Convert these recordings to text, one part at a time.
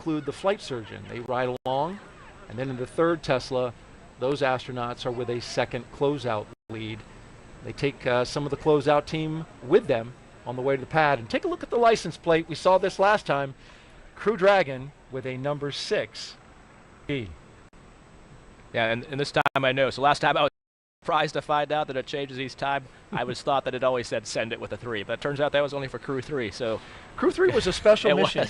include the flight surgeon. They ride along, and then in the third Tesla, those astronauts are with a second closeout lead. They take some of the closeout team with them on the way to the pad. And take a look at the license plate. We saw this last time. Crew Dragon with a number 6. E. Yeah, and this time I know. So last time I was surprised to find out that it changes each time. I was thought that it always said send it with a 3, but it turns out that was only for Crew 3. So Crew 3 was a special mission.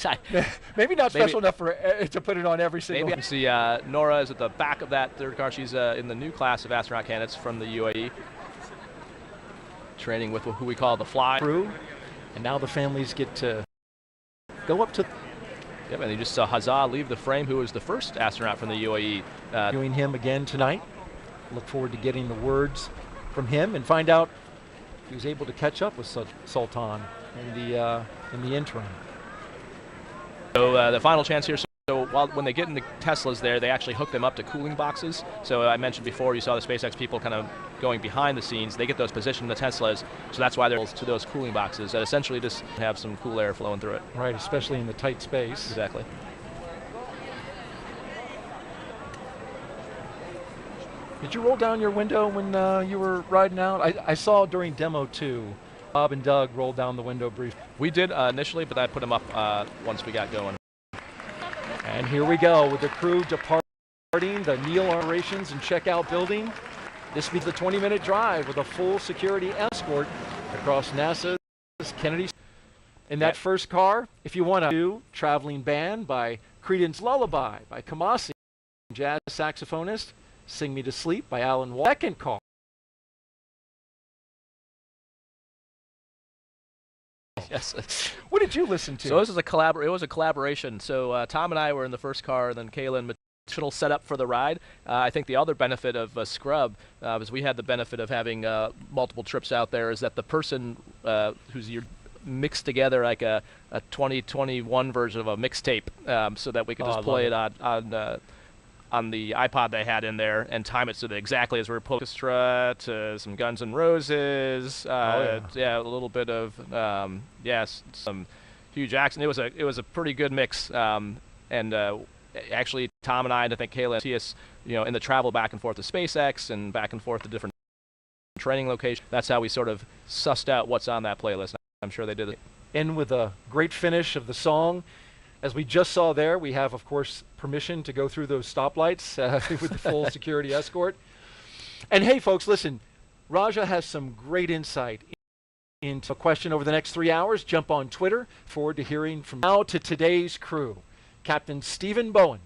Maybe not special enough for to put it on every single. Maybe. See, Nora is at the back of that third car. She's in the new class of astronaut candidates from the UAE, training with who we call the Fly crew. And now the families get to go up to. Yep, and you just saw Hazza leave the frame, who was the first astronaut from the UAE. Doing him again tonight. Look forward to getting the words from him and find out if he was able to catch up with Sultan in the interim. So the final chance here. So when they get in the Teslas there, they actually hook them up to cooling boxes. So I mentioned before, you saw the SpaceX people kind of going behind the scenes. They get those positioned in the Teslas, so that's why they're to those cooling boxes that essentially just have some cool air flowing through it. Right, especially in the tight space. Exactly. Did you roll down your window when you were riding out? I saw during demo 2, Bob and Doug rolled down the window briefly. We did initially, but I put them up once we got going. And here we go with the crew departing the Neil Operations and Checkout building. This will be the 20-minute drive with a full security escort across NASA's Kennedy. In that first car, if you want to, Traveling Band by Creedence Lullaby by Kamasi, jazz saxophonist, Sing Me to Sleep by Alan Wall. Second car. Yes. What did you listen to? So this is it was a collaboration. So Tom and I were in the first car, and then Kayla and Mitchell set up for the ride. I think the other benefit of Scrub is we had the benefit of having multiple trips out there, is that the person who's mixed together like a 2021 version of a mixtape, so that we could just play it on the iPod they had in there and time it so that exactly as we're pulling orchestra to some Guns N' Roses, yeah, a little bit of some huge accent. It was a pretty good mix, and actually Tom and I think Kayla see us, in the travel back and forth to SpaceX and back and forth to different training locations. That's how we sort of sussed out what's on that playlist. I'm sure they did it. End with a great finish of the song. As we just saw there, we have, of course, permission to go through those stoplights with the full security escort. And hey, folks, listen, Raja has some great insight into a question over the next 3 hours. Jump on Twitter. Forward to hearing from now to today's crew. Captain Stephen Bowen.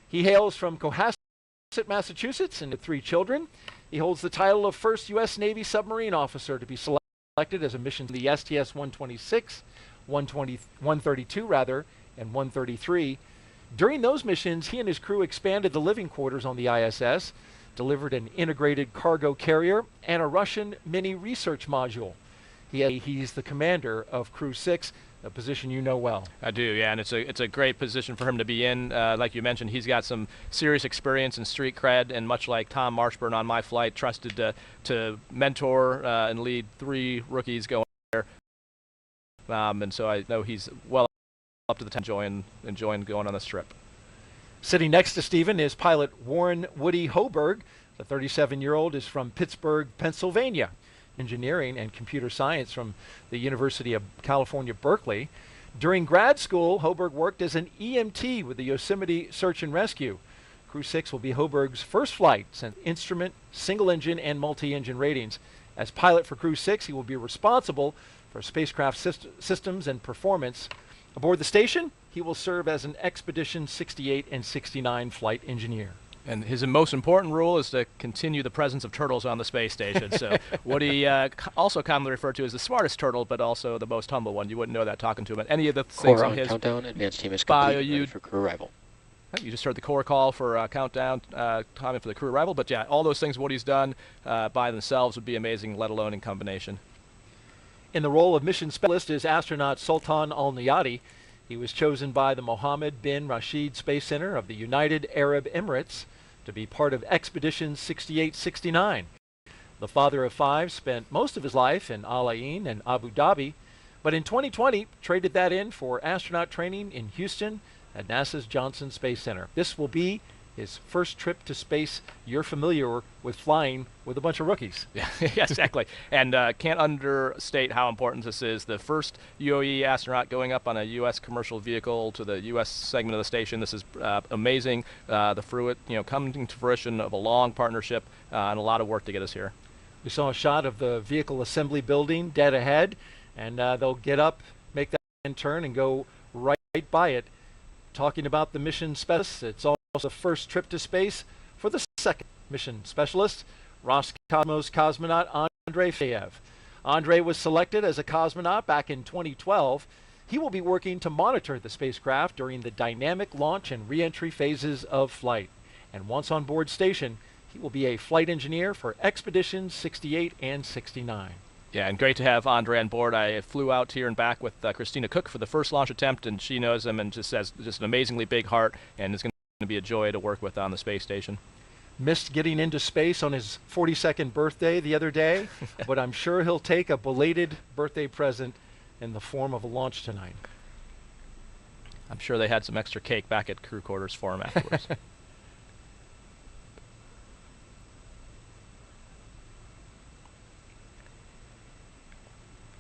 He hails from Cohasset, Massachusetts, and with 3 children. He holds the title of first U.S. Navy submarine officer to be selected as a mission to the STS-126, 132 rather, and 133. During those missions, he and his crew expanded the living quarters on the ISS, delivered an integrated cargo carrier, and a Russian mini research module. He's the commander of Crew 6, a position you know well. I do, yeah, and it's a great position for him to be in. Like you mentioned, he's got some serious experience and street cred, and much like Tom Marshburn on my flight, trusted to mentor and lead 3 rookies going there. And so I know he's well up to the enjoying going on this trip. Sitting next to Stephen is pilot Warren Woody Hoberg. The 37-year-old is from Pittsburgh, Pennsylvania. Engineering and computer science from the University of California, Berkeley. During grad school, Hoberg worked as an EMT with the Yosemite Search and Rescue. Crew 6 will be Hoberg's first flight since instrument, single-engine, and multi-engine ratings. As pilot for Crew 6, he will be responsible for spacecraft systems and performance. Aboard the station, he will serve as an Expedition 68 and 69 flight engineer. And his most important rule is to continue the presence of turtles on the space station. So what he also commonly referred to as the smartest turtle, but also the most humble one. You wouldn't know that talking to him. But any of the things on his countdown, advanced team is complete, ready for crew arrival. You just heard the core call for countdown, timing for the crew arrival. But yeah, all those things, what he's done by themselves would be amazing, let alone in combination. In the role of mission specialist is astronaut Sultan Al-Niyati. He was chosen by the Mohammed bin Rashid Space Center of the United Arab Emirates to be part of Expedition 68-69. The father of 5 spent most of his life in Al Ain and Abu Dhabi, but in 2020 traded that in for astronaut training in Houston at NASA's Johnson Space Center. This will be his first trip to space. You're familiar with flying with a bunch of rookies. Yeah, exactly. And can't understate how important this is. The first UAE astronaut going up on a U.S. commercial vehicle to the U.S. segment of the station. This is amazing. The fruit, coming to fruition of a long partnership and a lot of work to get us here. We saw a shot of the vehicle assembly building dead ahead, and they'll get up, make that turn, and go right by it. Talking about the mission specialists, it's also the first trip to space for the second mission specialist, Roscosmos cosmonaut Andrei Feyev. Andrei was selected as a cosmonaut back in 2012. He will be working to monitor the spacecraft during the dynamic launch and re-entry phases of flight. And once on board station, he will be a flight engineer for Expeditions 68 and 69. Yeah, and great to have Andre on board. I flew out here and back with Christina Cook for the first launch attempt, and she knows him and just has just an amazingly big heart, and it's going to be a joy to work with on the space station. Missed getting into space on his 42nd birthday the other day, but I'm sure he'll take a belated birthday present in the form of a launch tonight. I'm sure they had some extra cake back at crew quarters for him afterwards.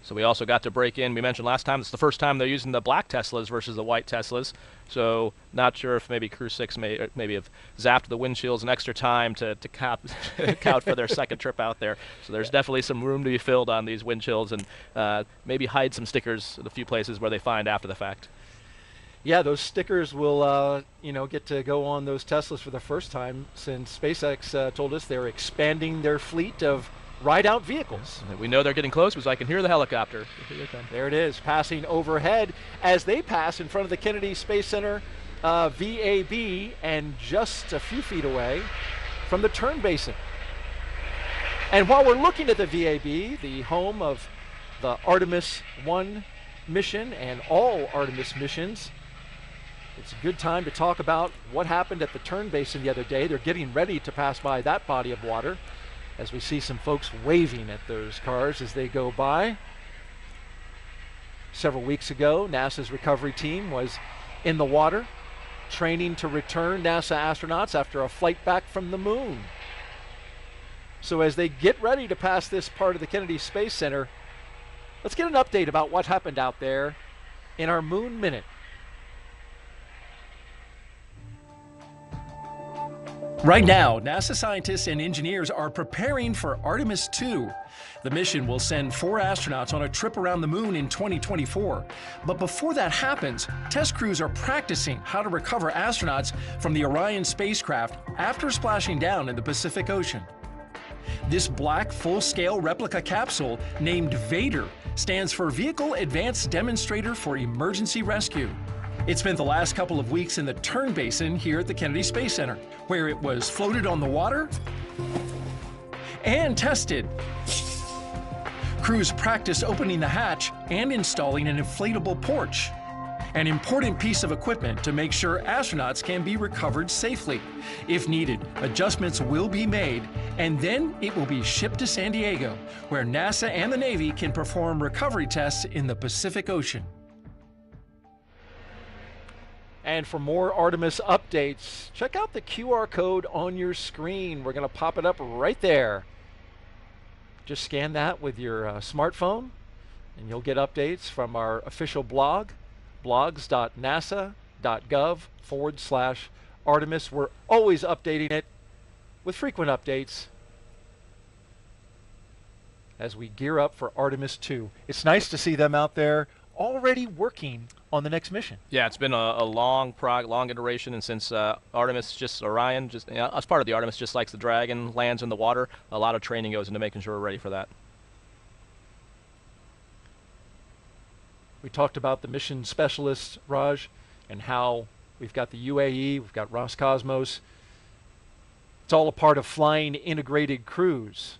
So we also got to break in. We mentioned last time, it's the first time they're using the black Teslas versus the white Teslas. So not sure if maybe Crew 6 maybe have zapped the windshields an extra time to count for their second trip out there. So there's definitely some room to be filled on these windshields, and maybe hide some stickers at a few places where they find after the fact. Yeah, those stickers will get to go on those Teslas for the first time since SpaceX told us they're expanding their fleet of ride-out vehicles. We know they're getting close because I can hear the helicopter. There it is, passing overhead as they pass in front of the Kennedy Space Center VAB, and just a few feet away from the turn basin. And while we're looking at the VAB, the home of the Artemis 1 mission and all Artemis missions, it's a good time to talk about what happened at the turn basin the other day. They're getting ready to pass by that body of water, as we see some folks waving at those cars as they go by. Several weeks ago, NASA's recovery team was in the water, training to return NASA astronauts after a flight back from the moon. So as they get ready to pass this part of the Kennedy Space Center, let's get an update about what happened out there in our Moon Minute. Right now, NASA scientists and engineers are preparing for Artemis 2. The mission will send 4 astronauts on a trip around the moon in 2024. But before that happens, test crews are practicing how to recover astronauts from the Orion spacecraft after splashing down in the Pacific Ocean. This black full-scale replica capsule, named Vader, stands for Vehicle Advanced Demonstrator for Emergency Rescue. It spent the last couple of weeks in the turn basin here at the Kennedy Space Center, where it was floated on the water and tested. Crews practiced opening the hatch and installing an inflatable porch, an important piece of equipment to make sure astronauts can be recovered safely. If needed, adjustments will be made, and then it will be shipped to San Diego, where NASA and the Navy can perform recovery tests in the Pacific Ocean. And for more Artemis updates, check out the QR code on your screen. We're going to pop it up right there. Just scan that with your smartphone, and you'll get updates from our official blog, blogs.nasa.gov/Artemis. We're always updating it with frequent updates as we gear up for Artemis 2. It's nice to see them out there already working on the next mission. Yeah, it's been a long iteration, and since Orion, as part of the Artemis, just like the Dragon, lands in the water, a lot of training goes into making sure we're ready for that. We talked about the mission specialists, Raj, and how we've got the UAE, we've got Roscosmos. It's all a part of flying integrated crews.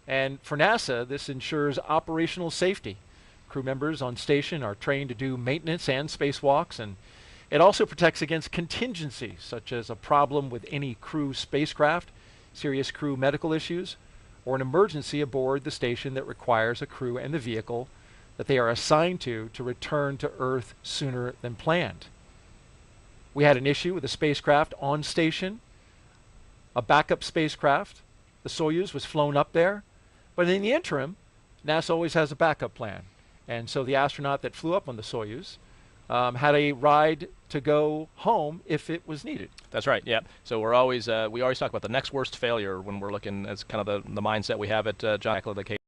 And for NASA, this ensures operational safety. Crew members on station are trained to do maintenance and spacewalks, and it also protects against contingencies, such as a problem with any crew spacecraft, serious crew medical issues, or an emergency aboard the station that requires a crew and the vehicle that they are assigned to return to Earth sooner than planned. we had an issue with the spacecraft on station, a backup spacecraft. The Soyuz was flown up there, but in the interim, NASA always has a backup plan. And so the astronaut that flew up on the Soyuz had a ride to go home if it was needed. That's right. Yeah. So we always talk about the next worst failure when we're looking as kind of the mindset we have at John Eckler, the case.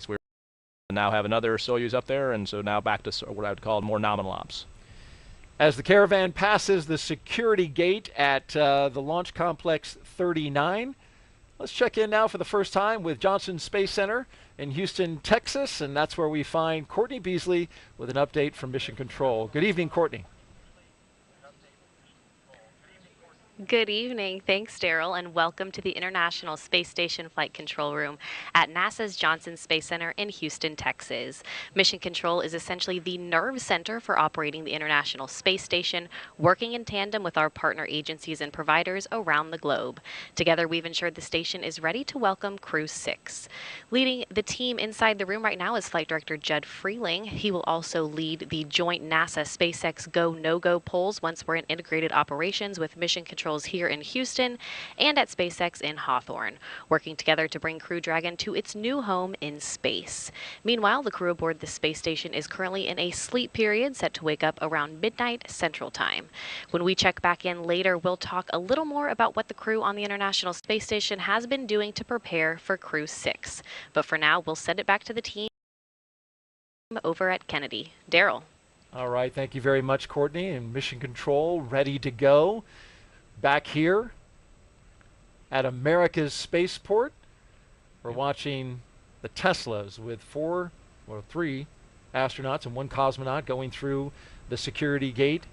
We now have another Soyuz up there, and so now back to what I would call more nominal ops. As the Caravan passes the security gate at the Launch Complex 39, let's check in now for the first time with Johnson Space Center in Houston, Texas, and that's where we find Courtney Beasley with an update from Mission Control. Good evening, Courtney. Good evening. Thanks, Daryl, and welcome to the International Space Station Flight Control Room at NASA's Johnson Space Center in Houston, Texas. Mission Control is essentially the nerve center for operating the International Space Station, working in tandem with our partner agencies and providers around the globe. Together, we've ensured the station is ready to welcome Crew 6. Leading the team inside the room right now is Flight Director Judd Freeling. He will also lead the joint NASA-SpaceX Go, No-Go polls once we're in integrated operations with Mission Control here in Houston and at SpaceX in Hawthorne, working together to bring Crew Dragon to its new home in space. Meanwhile, the crew aboard the space station is currently in a sleep period set to wake up around midnight Central Time. When we check back in later, we'll talk a little more about what the crew on the International Space Station has been doing to prepare for Crew 6. But for now, we'll send it back to the team over at Kennedy. Daryl. All right, thank you very much, Courtney, and Mission Control ready to go. Back here at America's Spaceport, we're watching the Teslas with three astronauts and one cosmonaut going through the security gate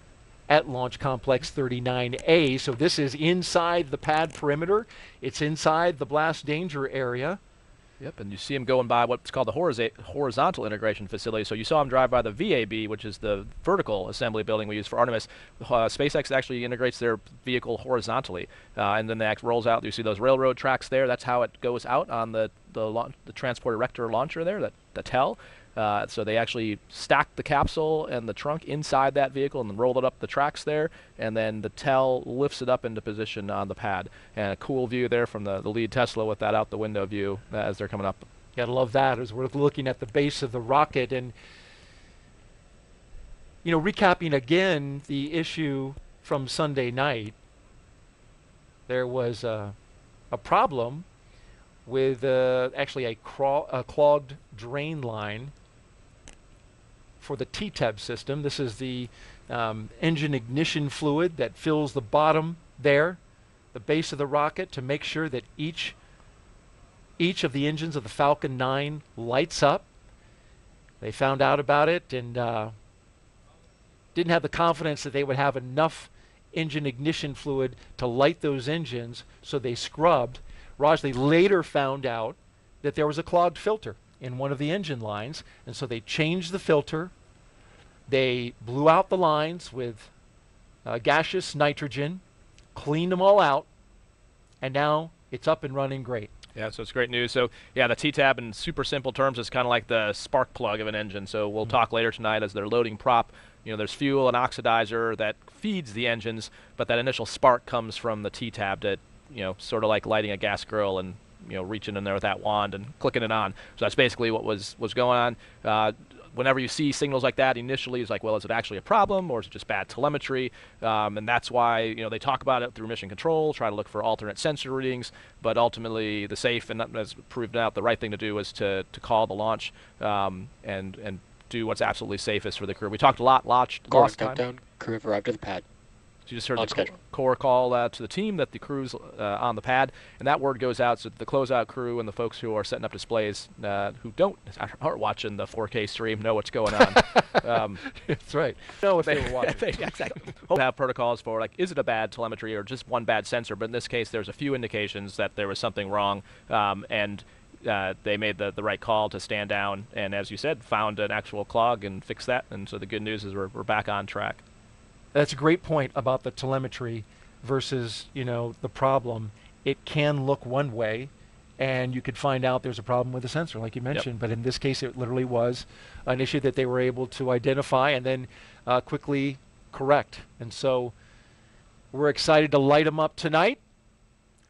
at Launch Complex 39A. So this is inside the pad perimeter. It's inside the blast danger area. Yep, and you see him going by what's called the horizontal integration facility. So you saw him drive by the VAB, which is the vertical assembly building we use for Artemis. SpaceX actually integrates their vehicle horizontally, and then it rolls out. You see those railroad tracks there. That's how it goes out on the transport erector launcher there, the TEL. So they actually stack the capsule and the trunk inside that vehicle and then roll it up the tracks there, and then the TEL lifts it up into position on the pad. And a cool view there from the lead Tesla with that out the window view as they're coming up. Gotta love that as we're looking at the base of the rocket. And, you know, recapping again the issue from Sunday night, there was a problem with actually a clogged drain line for the TTAB system. This is the engine ignition fluid that fills the bottom there, the base of the rocket, to make sure that each of the engines of the Falcon 9 lights up. They found out about it and didn't have the confidence that they would have enough engine ignition fluid to light those engines, so they scrubbed. Raj, they later found out that there was a clogged filter in one of the engine lines, and so they changed the filter. They blew out the lines with gaseous nitrogen, cleaned them all out, and now it's up and running great. Yeah, so it's great news. So yeah, the TTAB in super simple terms is kind of like the spark plug of an engine. So we'll talk later tonight as they're loading prop. You know, there's fuel and oxidizer that feeds the engines, but that initial spark comes from the TTAB that, you know, sort of like lighting a gas grill and, you know, reaching in there with that wand and clicking it on. So that's basically what was going on. Whenever you see signals like that, initially it's like, well, is it actually a problem or is it just bad telemetry? And that's why, you know, they talk about it through Mission Control, try to look for alternate sensor readings, but ultimately the safe, and as proved out, the right thing to do is to call the launch and do what's absolutely safest for the crew. We talked a lot last time. Countdown, crew have arrived at the pad. So you just heard the core call to the team that the crew's on the pad, and that word goes out so the closeout crew and the folks who are setting up displays who aren't watching the 4K stream know what's going on. That's right. Know if they were watching. Exactly. Hope have protocols for, like, is it a bad telemetry or just one bad sensor? But in this case, there's a few indications that there was something wrong, and they made the right call to stand down, and as you said, found an actual clog and fixed that. And so the good news is we're back on track. That's a great point about the telemetry versus, you know, the problem. It can look one way, and you could find out there's a problem with the sensor, like you mentioned. But in this case, it literally was an issue that they were able to identify and then quickly correct. And so we're excited to light them up tonight.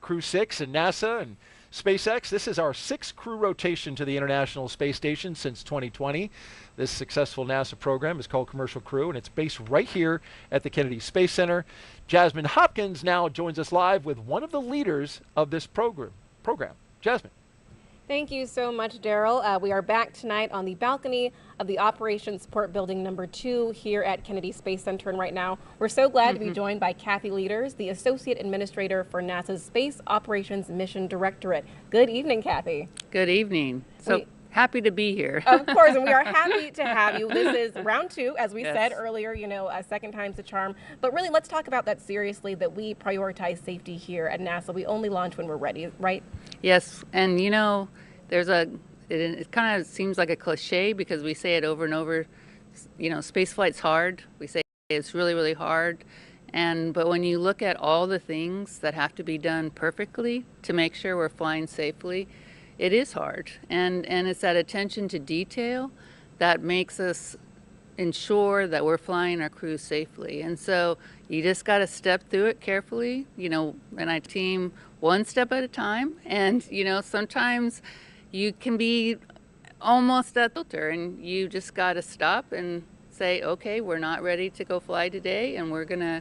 Crew 6 and NASA and SpaceX. This is our 6th crew rotation to the International Space Station since 2020. This successful NASA program is called Commercial Crew, and it's based right here at the Kennedy Space Center. Jasmine Hopkins now joins us live with one of the leaders of this program. Jasmine. Thank you so much, Daryl. We are back tonight on the balcony of the Operations Support Building number 2 here at Kennedy Space Center. And right now, we're so glad to be joined by Kathy Leaders, the Associate Administrator for NASA's Space Operations Mission Directorate. Good evening, Kathy. Good evening. So happy to be here. Of course, and we are happy to have you. This is round 2, as we said earlier, you know, a second time's the charm. But really, let's talk about that seriously, that we prioritize safety here at NASA. We only launch when we're ready, right? Yes, and you know, it kind of seems like a cliche because we say it over and over. You know, space flight's hard. We say it's really, really hard. But when you look at all the things that have to be done perfectly to make sure we're flying safely, it is hard. And it's that attention to detail that makes us ensure that we're flying our crew safely. And so you just got to step through it carefully, you know, and I team one step at a time. And, you know, sometimes you can be almost at the filter and you just got to stop and say, okay, we're not ready to go fly today, and we're going to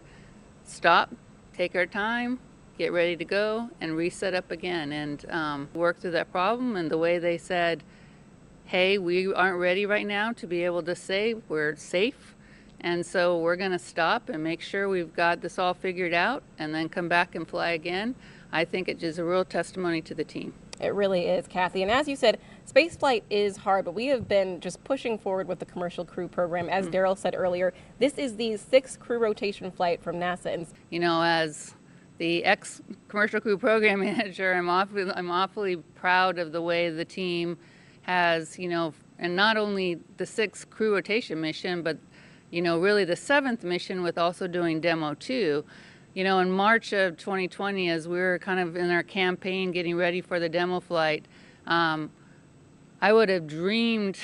stop, take our time, get ready to go, and reset up again and work through that problem. And the way they said, hey, we aren't ready right now to be able to say we're safe, and so we're going to stop and make sure we've got this all figured out and then come back and fly again. I think it is a real testimony to the team. It really is, Kathy. And as you said, spaceflight is hard, but we have been just pushing forward with the Commercial Crew program. As Daryl said earlier, this is the 6th crew rotation flight from NASA. And you know, as the ex-Commercial Crew program manager, I'm awfully proud of the way the team has, you know, and not only the 6th crew rotation mission, but, you know, really the 7th mission with also doing Demo 2. You know, in March of 2020, as we were kind of in our campaign getting ready for the demo flight, I would have dreamed,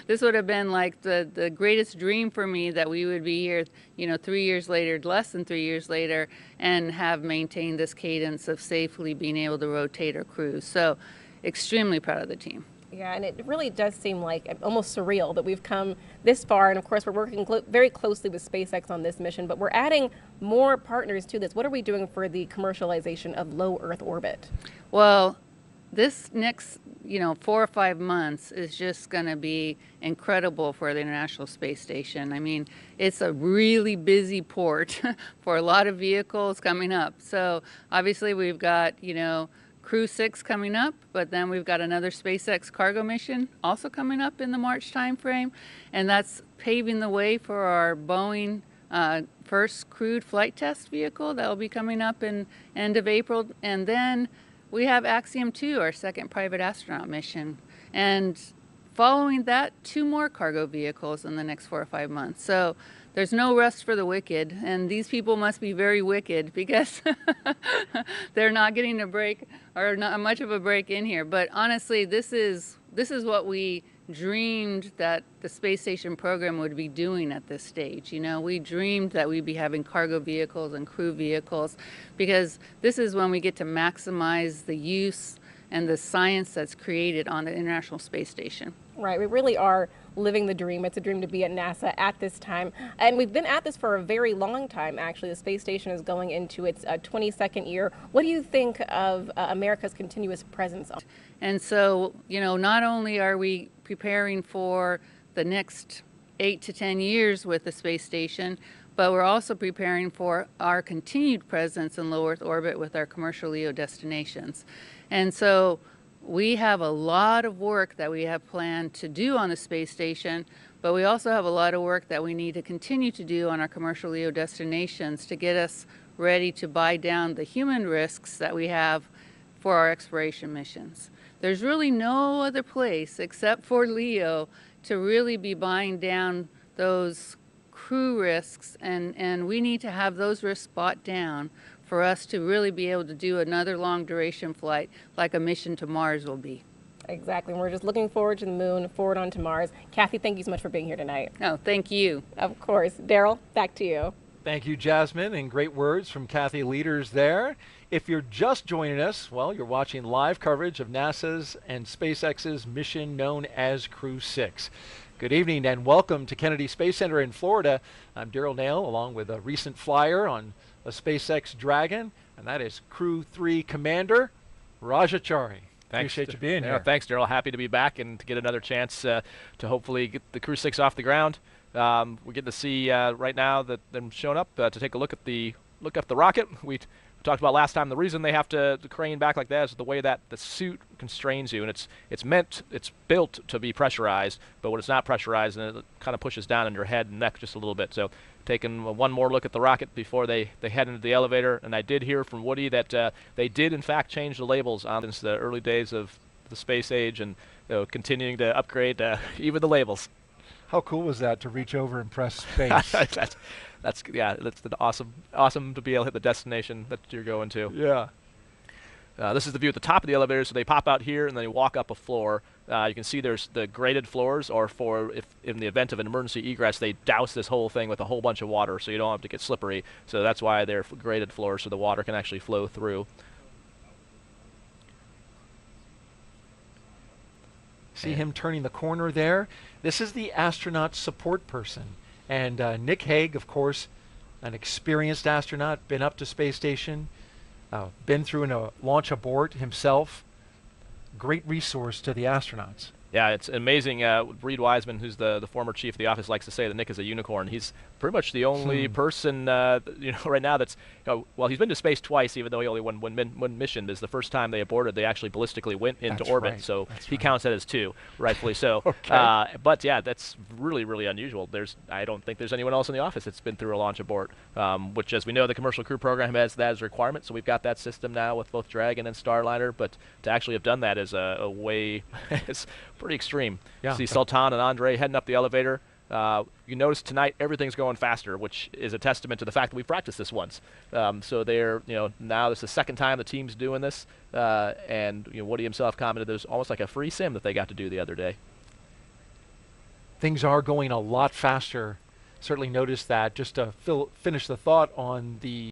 this would have been like the greatest dream for me, that we would be here, you know, 3 years later, less than 3 years later, and have maintained this cadence of safely being able to rotate our crews. So extremely proud of the team. Yeah, and it really does seem like almost surreal that we've come this far. And of course, we're working very closely with SpaceX on this mission, but we're adding more partners to this. What are we doing for the commercialization of low Earth orbit? Well, this next, you know, 4 or 5 months is just going to be incredible for the International Space Station. I mean, it's a really busy port for a lot of vehicles coming up. So obviously we've got, you know, Crew 6 coming up, but then we've got another SpaceX cargo mission also coming up in the March timeframe, and that's paving the way for our Boeing first crewed flight test vehicle that will be coming up in end of April. And then we have Axiom 2, our 2nd private astronaut mission, and following that, 2 more cargo vehicles in the next 4 or 5 months. So there's no rest for the wicked, and these people must be very wicked because they're not getting a break, or not much of a break in here. But honestly, this is what we dreamed that the space station program would be doing at this stage. You know, we dreamed that we'd be having cargo vehicles and crew vehicles, because this is when we get to maximize the use and the science that's created on the International Space Station. Right, we really are living the dream. It's a dream to be at NASA at this time. And we've been at this for a very long time, actually. The space station is going into its 22nd year. What do you think of America's continuous presence? And so, you know, not only are we preparing for the next 8 to 10 years with the space station, but we're also preparing for our continued presence in low Earth orbit with our commercial LEO destinations. And so we have a lot of work that we have planned to do on the space station, but we also have a lot of work that we need to continue to do on our commercial LEO destinations to get us ready to buy down the human risks that we have for our exploration missions. There's really no other place except for LEO to really be buying down those crew risks, and we need to have those risks bought down for us to really be able to do another long duration flight like a mission to Mars will be. Exactly. And we're just looking forward to the moon, forward onto Mars. Kathy, thank you so much for being here tonight. Oh, thank you. Of course. Daryl, back to you. Thank you, Jasmine, and great words from Kathy Leaders there. If you're just joining us, well, you're watching live coverage of NASA's and SpaceX's mission known as Crew 6. Good evening and welcome to Kennedy Space Center in Florida. I'm Daryl Nail, along with a recent flyer on a SpaceX Dragon, and that is Crew 3 Commander Rajachari. Appreciate you being here. Thanks, Daryl. Happy to be back and to get another chance to hopefully get the Crew 6 off the ground. We're getting to see right now that them showing up to take a look at the rocket. We talked about last time the reason they have to crane back like that is the way that the suit constrains you, and it's built to be pressurized, but when it's not pressurized, and it kind of pushes down on your head and neck just a little bit. So taking one more look at the rocket before they head into the elevator, and I did hear from Woody that they did in fact change the labels on since the early days of the space age, and continuing to upgrade even the labels. How cool was that to reach over and press space? That's awesome to be able to hit the destination that you're going to. Yeah. This is the view at the top of the elevator, so they pop out here and then they walk up a floor. You can see there's the graded floors, or if in the event of an emergency egress, they douse this whole thing with a whole bunch of water so you don't have to get slippery. So that's why they're graded floors, so the water can actually flow through. See him turning the corner there? This is the astronaut support person. And Nick Hague, of course, an experienced astronaut, been up to space station, been through a launch abort himself. Great resource to the astronauts. Yeah, it's amazing. Reed Wiseman, who's the former chief of the office, likes to say that Nick is a unicorn. He's pretty much the only person right now that's well, he's been to space twice, even though he only won one mission. This is the first time they aborted. They actually ballistically went into orbit, right. so he counts that as two, rightfully so. Okay. But yeah, that's really unusual. I don't think there's anyone else in the office that's been through a launch abort, which, as we know, the commercial crew program has that as a requirement. So we've got that system now with both Dragon and Starliner. But to actually have done that is a way it's pretty extreme. Yeah. See Sultan and Andre heading up the elevator. You notice tonight everything's going faster, which is a testament to the fact that we've practiced this once. So they're, now this is the second time the team's doing this, and Woody himself commented there's almost like a free sim that they got to do the other day. Things are going a lot faster. Certainly noticed that. Just to finish the thought on the